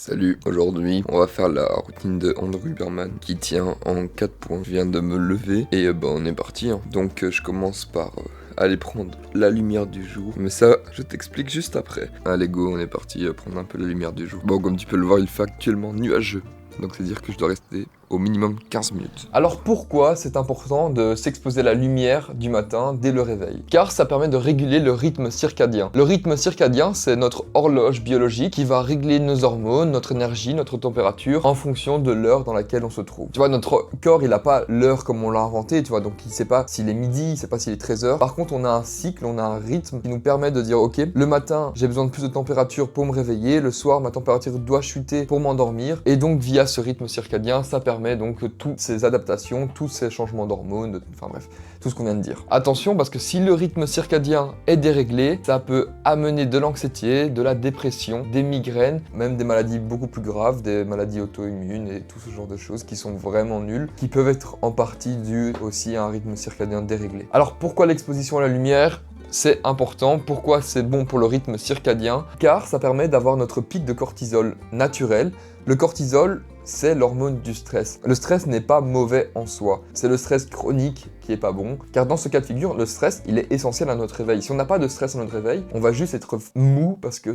Salut, aujourd'hui on va faire la routine de Andrew Huberman qui tient en 4 points. Je viens de me lever et on est parti. Donc je commence par aller prendre la lumière du jour. Mais ça, je t'explique juste après. Allez go, on est parti prendre un peu la lumière du jour. Bon, comme tu peux le voir, il fait actuellement nuageux. Donc c'est dire que je dois rester au minimum 15 minutes. Alors pourquoi c'est important de s'exposer à la lumière du matin dès le réveil? Car ça permet de réguler le rythme circadien. Le rythme circadien, c'est notre horloge biologique qui va régler nos hormones, notre énergie, notre température en fonction de l'heure dans laquelle on se trouve. Tu vois, notre corps, il n'a pas l'heure comme on l'a inventé, tu vois, donc il sait pas s'il est midi, il sait pas s'il est 13h. Par contre, on a un cycle, on a un rythme qui nous permet de dire, ok, le matin, j'ai besoin de plus de température pour me réveiller, le soir, ma température doit chuter pour m'endormir, et donc via ce rythme circadien, ça permet donc toutes ces adaptations, tous ces changements d'hormones, enfin bref, tout ce qu'on vient de dire. Attention, parce que si le rythme circadien est déréglé, ça peut amener de l'anxiété, de la dépression, des migraines, même des maladies beaucoup plus graves, des maladies auto-immunes et tout ce genre de choses qui sont vraiment nulles, qui peuvent être en partie dues aussi à un rythme circadien déréglé. Alors pourquoi l'exposition à la lumière ? C'est important. Pourquoi c'est bon pour le rythme circadien? Car ça permet d'avoir notre pic de cortisol naturel. Le cortisol, c'est l'hormone du stress. Le stress n'est pas mauvais en soi. C'est le stress chronique qui est pas bon. Car dans ce cas de figure, le stress, il est essentiel à notre réveil. Si on n'a pas de stress à notre réveil, on va juste être mou parce que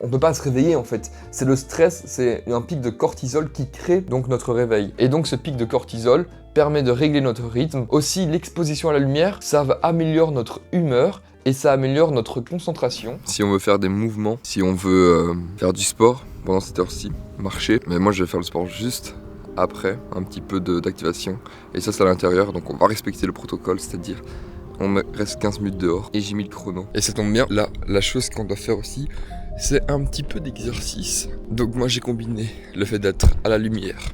on peut pas se réveiller en fait. C'est le stress, c'est un pic de cortisol qui crée donc notre réveil. Et donc ce pic de cortisol permet de régler notre rythme. Aussi, l'exposition à la lumière, ça va améliorer notre humeur et ça améliore notre concentration. Si on veut faire des mouvements, si on veut faire du sport pendant cette heure-ci, marcher, mais moi je vais faire le sport juste après, un petit peu d'activation. Et ça c'est à l'intérieur, donc on va respecter le protocole, c'est-à-dire on reste 15 minutes dehors et j'ai mis le chrono. Et ça tombe bien, là, la chose qu'on doit faire aussi, c'est un petit peu d'exercice. Donc moi j'ai combiné le fait d'être à la lumière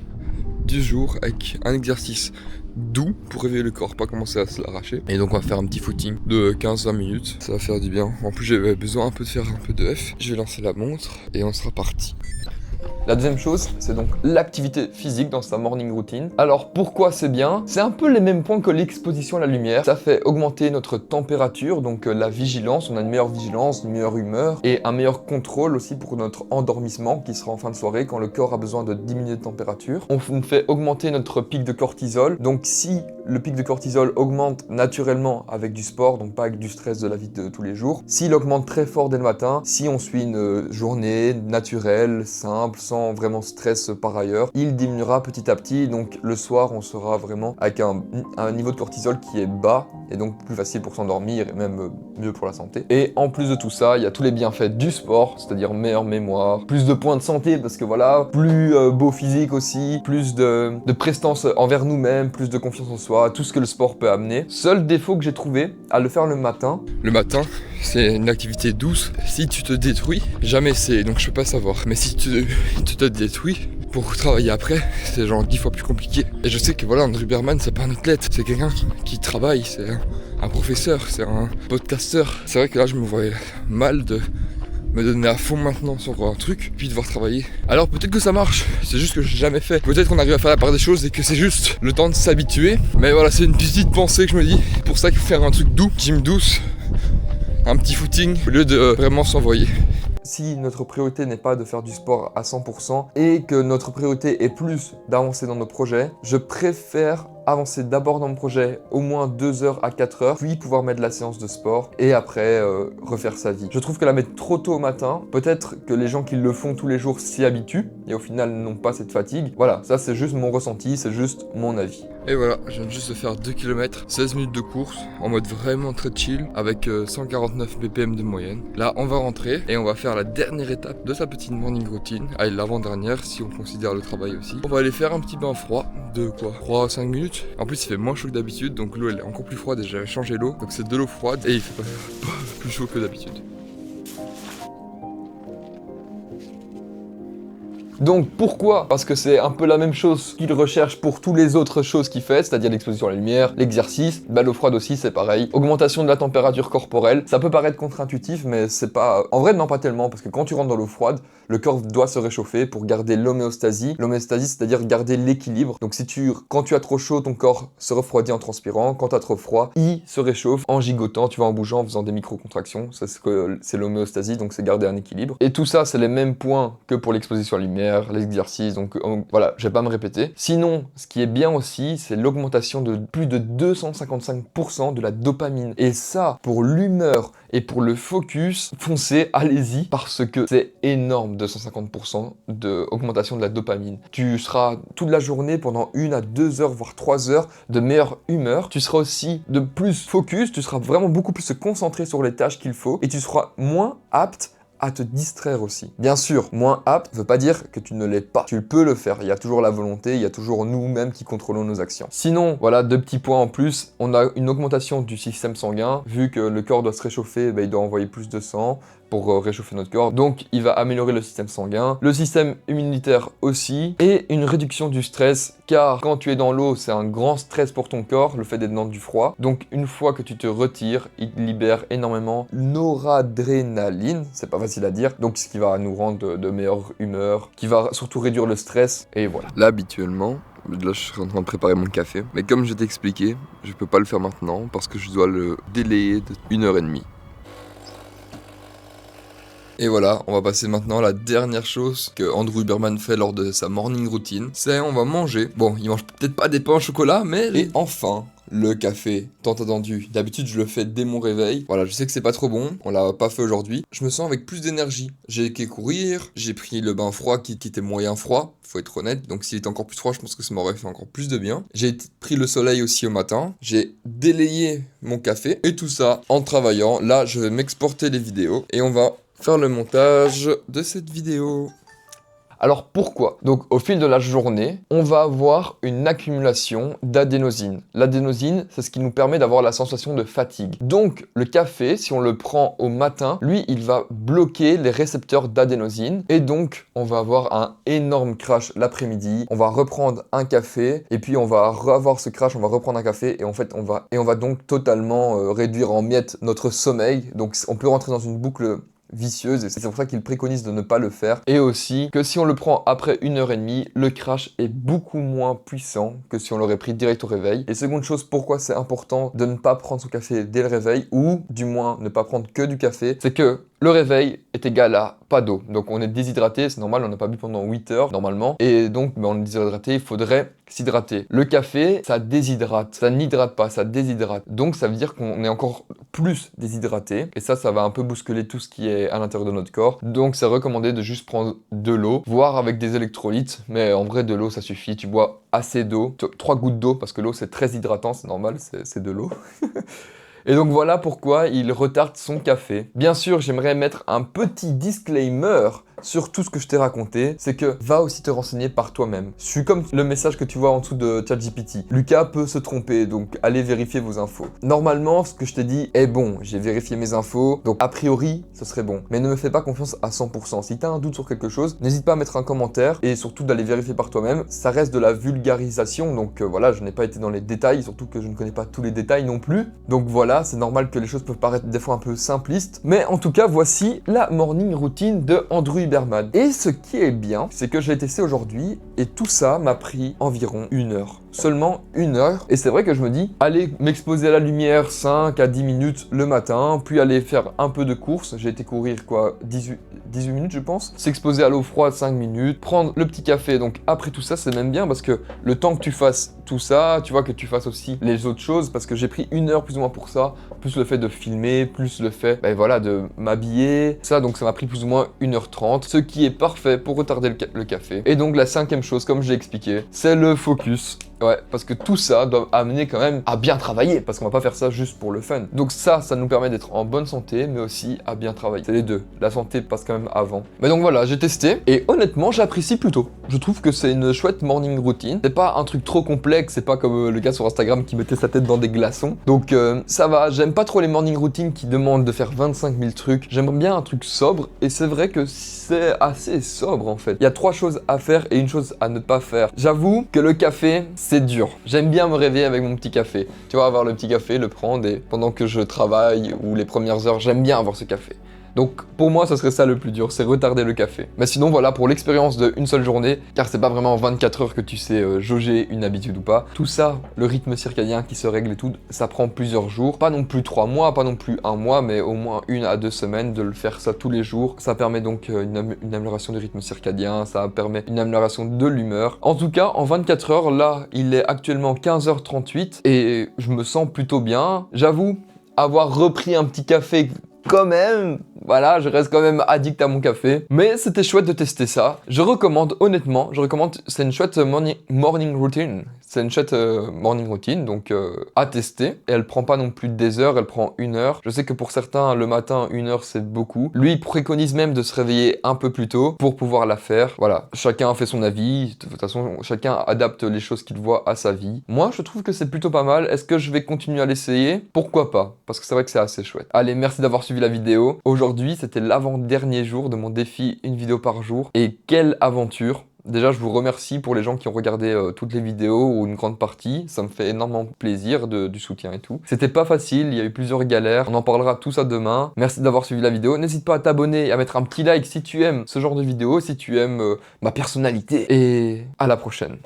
du jour avec un exercice doux pour réveiller le corps, pas commencer à se l'arracher. Et donc on va faire un petit footing de 15-20 minutes, ça va faire du bien. En plus j'avais besoin un peu de faire un peu de F. Je vais lancer la montre et on sera parti. La deuxième chose, c'est donc l'activité physique dans sa morning routine. Alors pourquoi c'est bien? C'est un peu les mêmes points que l'exposition à la lumière. Ça fait augmenter notre température, donc la vigilance, on a une meilleure vigilance, une meilleure humeur et un meilleur contrôle aussi pour notre endormissement qui sera en fin de soirée quand le corps a besoin de diminuer de température. On fait augmenter notre pic de cortisol. Donc si le pic de cortisol augmente naturellement avec du sport, donc pas avec du stress de la vie de tous les jours, s'il augmente très fort dès le matin, si on suit une journée naturelle, simple, sans vraiment stress par ailleurs, il diminuera petit à petit, donc le soir on sera vraiment avec un niveau de cortisol qui est bas et donc plus facile pour s'endormir et même mieux pour la santé. Et en plus de tout ça, il y a tous les bienfaits du sport, c'est-à-dire meilleure mémoire, plus de points de santé parce que voilà, plus beau physique aussi, plus de prestance envers nous-mêmes, plus de confiance en soi, tout ce que le sport peut amener. Seul défaut que j'ai trouvé à le faire le matin. Le matin, c'est une activité douce. Si tu te détruis, jamais c'est, donc je peux pas savoir. Mais si tu te détruis, pour travailler après, c'est genre 10 fois plus compliqué. Et je sais que voilà, Andrew Huberman, c'est pas un athlète, c'est quelqu'un qui travaille, c'est un professeur, c'est un podcasteur. C'est vrai que là, je me voyais mal de me donner à fond maintenant sur un truc, puis devoir travailler. Alors peut-être que ça marche, c'est juste que j'ai jamais fait. Peut-être qu'on arrive à faire la part des choses et que c'est juste le temps de s'habituer. Mais voilà, c'est une petite pensée que je me dis. Pour ça qu'il faut faire un truc doux, gym douce, un petit footing, au lieu de vraiment s'envoyer. Si notre priorité n'est pas de faire du sport à 100% et que notre priorité est plus d'avancer dans nos projets, je préfère avancer d'abord dans mon projet au moins 2 heures à 4 heures, puis pouvoir mettre la séance de sport et après refaire sa vie. Je trouve que la mettre trop tôt au matin, peut-être que les gens qui le font tous les jours s'y habituent et au final n'ont pas cette fatigue. Voilà, ça c'est juste mon ressenti, c'est juste mon avis. Et voilà, je viens juste de faire 2 km, 16 minutes de course, en mode vraiment très chill, avec 149 BPM de moyenne. Là, on va rentrer et on va faire la dernière étape de sa petite morning routine. Allez, l'avant-dernière, si on considère le travail aussi. On va aller faire un petit bain froid, de quoi 3-5 minutes. En plus, il fait moins chaud que d'habitude, donc l'eau elle est encore plus froide et j'avais changé l'eau. Donc c'est de l'eau froide et il fait pas plus chaud que d'habitude. Donc pourquoi? Parce que c'est un peu la même chose qu'il recherche pour toutes les autres choses qu'il fait, c'est-à-dire l'exposition à la lumière, l'exercice, l'eau froide aussi c'est pareil, augmentation de la température corporelle. Ça peut paraître contre-intuitif mais c'est pas... En vrai non pas tellement parce que quand tu rentres dans l'eau froide, le corps doit se réchauffer pour garder l'homéostasie. L'homéostasie c'est-à-dire garder l'équilibre. Donc quand tu as trop chaud, ton corps se refroidit en transpirant, quand tu as trop froid, il se réchauffe en gigotant, tu vas en bougeant, en faisant des micro-contractions. C'est l'homéostasie, donc c'est garder un équilibre. Et tout ça c'est les mêmes points que pour l'exposition à la lumière. lumière, l'exercice, donc voilà, je vais pas me répéter. Sinon, ce qui est bien aussi, c'est l'augmentation de plus de 255% de la dopamine. Et ça, pour l'humeur et pour le focus, foncez, allez-y, parce que c'est énorme, 250% d'augmentation de la dopamine. Tu seras toute la journée, pendant 1 à 2 heures, voire 3 heures, de meilleure humeur. Tu seras aussi de plus focus, tu seras vraiment beaucoup plus concentré sur les tâches qu'il faut, et tu seras moins apte à te distraire aussi. Bien sûr, moins apte ne veut pas dire que tu ne l'es pas. Tu peux le faire, il y a toujours la volonté, il y a toujours nous-mêmes qui contrôlons nos actions. Sinon, voilà, 2 petits points en plus. On a une augmentation du système sanguin. Vu que le corps doit se réchauffer, il doit envoyer plus de sang pour réchauffer notre corps. Donc, il va améliorer le système sanguin, le système immunitaire aussi, et une réduction du stress, car quand tu es dans l'eau, c'est un grand stress pour ton corps, le fait d'être dans du froid. Donc, une fois que tu te retires, il libère énormément noradrénaline, c'est pas facile à dire, donc ce qui va nous rendre de meilleure humeur, qui va surtout réduire le stress, et voilà. Là, habituellement, là, je suis en train de préparer mon café. Mais comme je t'ai expliqué, je peux pas le faire maintenant parce que je dois le délayer de 1h30. Et voilà, on va passer maintenant à la dernière chose que Andrew Huberman fait lors de sa morning routine. C'est on va manger. Bon, il mange peut-être pas des pains au chocolat, mais... Et enfin, le café, tant attendu. D'habitude, je le fais dès mon réveil. Voilà, je sais que c'est pas trop bon, on l'a pas fait aujourd'hui. Je me sens avec plus d'énergie. J'ai été courir, j'ai pris le bain froid qui était moyen froid, faut être honnête. Donc s'il était encore plus froid, je pense que ça m'aurait fait encore plus de bien. J'ai pris le soleil aussi au matin. J'ai délayé mon café. Et tout ça en travaillant. Là, je vais m'exporter les vidéos et on va faire le montage de cette vidéo. Alors pourquoi? Donc au fil de la journée, on va avoir une accumulation d'adénosine. L'adénosine, c'est ce qui nous permet d'avoir la sensation de fatigue. Donc le café, si on le prend au matin, lui, il va bloquer les récepteurs d'adénosine. Et donc, on va avoir un énorme crash l'après-midi. On va reprendre un café, et puis on va revoir ce crash, on va reprendre un café, et en fait, on va donc totalement réduire en miettes notre sommeil. Donc on peut rentrer dans une boucle vicieuse, et c'est pour ça qu'il préconise de ne pas le faire. Et aussi que si on le prend après 1h30, le crash est beaucoup moins puissant que si on l'aurait pris direct au réveil. Et seconde chose, pourquoi c'est important de ne pas prendre son café dès le réveil, ou du moins ne pas prendre que du café, c'est que le réveil est égal à pas d'eau. Donc on est déshydraté, c'est normal, on n'a pas bu pendant 8 heures normalement. Et donc on est déshydraté, il faudrait s'hydrater. Le café, ça déshydrate, ça n'hydrate pas, ça déshydrate. Donc ça veut dire qu'on est encore plus déshydraté. Et ça va un peu bousculer tout ce qui est à l'intérieur de notre corps. Donc c'est recommandé de juste prendre de l'eau, voire avec des électrolytes. Mais en vrai, de l'eau, ça suffit. Tu bois assez d'eau, 3 gouttes d'eau, parce que l'eau c'est très hydratant, c'est normal, c'est de l'eau. Et donc voilà pourquoi il retarde son café. Bien sûr, j'aimerais mettre un petit disclaimer sur tout ce que je t'ai raconté, c'est que va aussi te renseigner par toi-même. Je suis comme le message que tu vois en dessous de ChatGPT. Lucas peut se tromper, donc allez vérifier vos infos. Normalement, ce que je t'ai dit est bon. J'ai vérifié mes infos, donc a priori, ce serait bon. Mais ne me fais pas confiance à 100%. Si tu as un doute sur quelque chose, n'hésite pas à mettre un commentaire et surtout d'aller vérifier par toi-même. Ça reste de la vulgarisation, donc voilà, je n'ai pas été dans les détails, surtout que je ne connais pas tous les détails non plus. Donc voilà, c'est normal que les choses peuvent paraître des fois un peu simplistes. Mais en tout cas, voici la morning routine de Andrew Huberman. Et ce qui est bien, c'est que je l'ai testé aujourd'hui et tout ça m'a pris environ 1 heure. Seulement 1 heure. Et c'est vrai que je me dis, aller m'exposer à la lumière 5 à 10 minutes le matin, puis aller faire un peu de course. J'ai été courir quoi, 18 minutes je pense. S'exposer à l'eau froide 5 minutes, prendre le petit café. Donc après tout ça, c'est même bien parce que le temps que tu fasses tout ça, tu vois, que tu fasses aussi les autres choses, parce que j'ai pris 1 heure plus ou moins pour ça, plus le fait de filmer, plus le fait voilà, de m'habiller, ça, donc ça m'a pris plus ou moins 1h30, ce qui est parfait pour retarder le café. Et donc la 5e chose, comme j'ai expliqué, c'est le focus. Ouais, parce que tout ça doit amener quand même à bien travailler, parce qu'on va pas faire ça juste pour le fun. Donc ça nous permet d'être en bonne santé, mais aussi à bien travailler. C'est les deux. La santé passe quand même avant. Mais donc voilà, j'ai testé, et honnêtement, j'apprécie plutôt. Je trouve que c'est une chouette morning routine. C'est pas un truc trop complexe, c'est pas comme le gars sur Instagram qui mettait sa tête dans des glaçons. Donc ça va, j'aime pas trop les morning routines qui demandent de faire 25 000 trucs. J'aime bien un truc sobre, et c'est vrai que c'est assez sobre en fait. Il y a 3 choses à faire et une chose à ne pas faire. J'avoue que le café, c'est dur. J'aime bien me réveiller avec mon petit café. Tu vois, avoir le petit café, le prendre, et pendant que je travaille ou les premières heures, j'aime bien avoir ce café. Donc pour moi, ça serait ça le plus dur, c'est retarder le café. Mais sinon, voilà, pour l'expérience d'une seule journée, car c'est pas vraiment en 24 heures que tu sais jauger une habitude ou pas. Tout ça, le rythme circadien qui se règle et tout, ça prend plusieurs jours. Pas non plus 3 mois, pas non plus 1 mois, mais au moins 1 à 2 semaines de le faire ça tous les jours. Ça permet donc une amélioration du rythme circadien, ça permet une amélioration de l'humeur. En tout cas, en 24 heures, là, il est actuellement 15h38 et je me sens plutôt bien. J'avoue avoir repris un petit café quand même, voilà, je reste quand même addict à mon café. Mais c'était chouette de tester ça. Je recommande, honnêtement, c'est une chouette morning routine. C'est une chouette morning routine, donc à tester. Et elle prend pas non plus des heures, elle prend 1 heure. Je sais que pour certains, le matin, 1 heure, c'est beaucoup. Lui, il préconise même de se réveiller un peu plus tôt pour pouvoir la faire. Voilà, chacun fait son avis. De toute façon, chacun adapte les choses qu'il voit à sa vie. Moi, je trouve que c'est plutôt pas mal. Est-ce que je vais continuer à l'essayer? Pourquoi pas? Parce que c'est vrai que c'est assez chouette. Allez, merci d'avoir suivi la vidéo. Aujourd'hui, c'était l'avant-dernier jour de mon défi 1 vidéo par jour. Et quelle aventure! Déjà, je vous remercie pour les gens qui ont regardé toutes les vidéos ou une grande partie. Ça me fait énormément plaisir du soutien et tout. C'était pas facile, il y a eu plusieurs galères. On en parlera tout ça demain. Merci d'avoir suivi la vidéo. N'hésite pas à t'abonner et à mettre un petit like si tu aimes ce genre de vidéo, si tu aimes ma personnalité. Et à la prochaine.